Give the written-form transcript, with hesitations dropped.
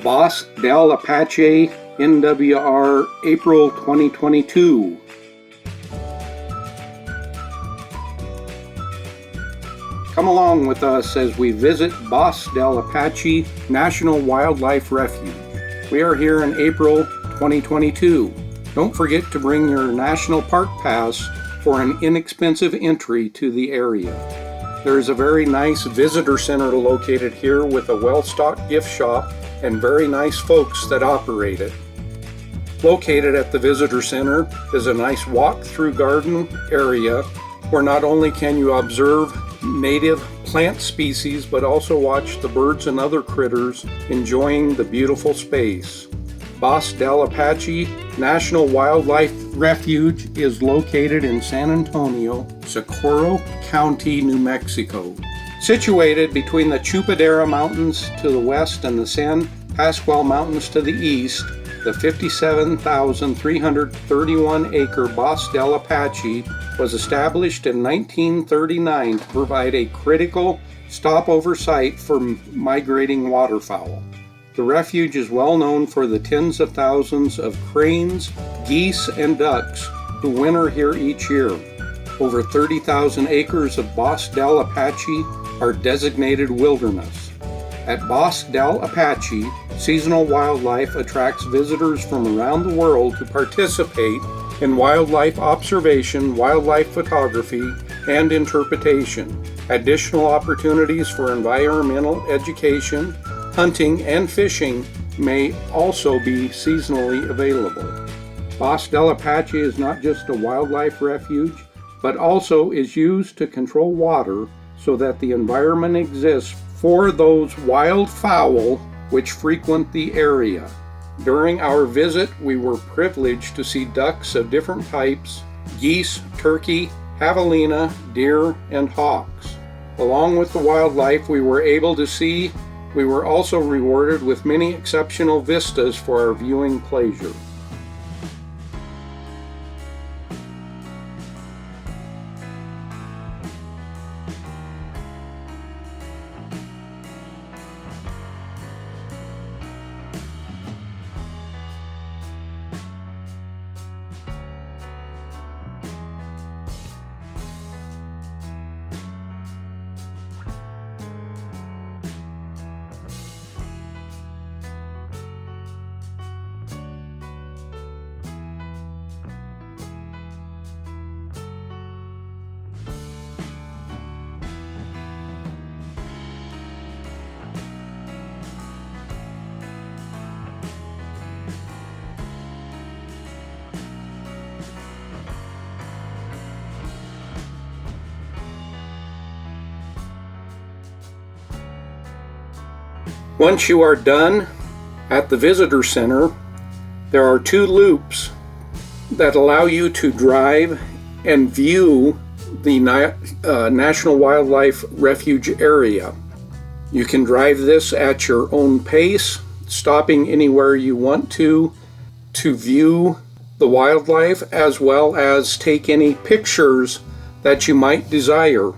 Bosque del Apache, NWR, April 2022. Come along with us as we visit Bosque del Apache National Wildlife Refuge. We are here in April 2022. Don't forget to bring your National Park Pass for an inexpensive entry to the area. There is a very nice visitor center located here with a well-stocked gift shop and very nice folks that operate it. Located at the visitor center is a nice walk-through garden area where not only can you observe native plant species but also watch the birds and other critters enjoying the beautiful space. Bosque del Apache National Wildlife Refuge is located in San Antonio, Socorro County, New Mexico. Situated between the Chupadera Mountains to the west and the San Pascual Mountains to the east, the 57,331 acre Bosque del Apache was established in 1939 to provide a critical stopover site for migrating waterfowl. The refuge is well known for the tens of thousands of cranes, geese, and ducks who winter here each year. Over 30,000 acres of Bosque del Apache are designated wilderness. At Bosque del Apache, seasonal wildlife attracts visitors from around the world to participate in wildlife observation, wildlife photography, and interpretation. Additional opportunities for environmental education, hunting, and fishing may also be seasonally available. Bosque del Apache is not just a wildlife refuge, but also is used to control water so that the environment exists for those wild fowl which frequent the area. During our visit, we were privileged to see ducks of different types, geese, turkey, javelina, deer, and hawks. Along with the wildlife we were able to see, we were also rewarded with many exceptional vistas for our viewing pleasure. Once you are done at the visitor center, there are two loops that allow you to drive and view the National Wildlife Refuge area. You can drive this at your own pace, stopping anywhere you want to view the wildlife as well as take any pictures that you might desire.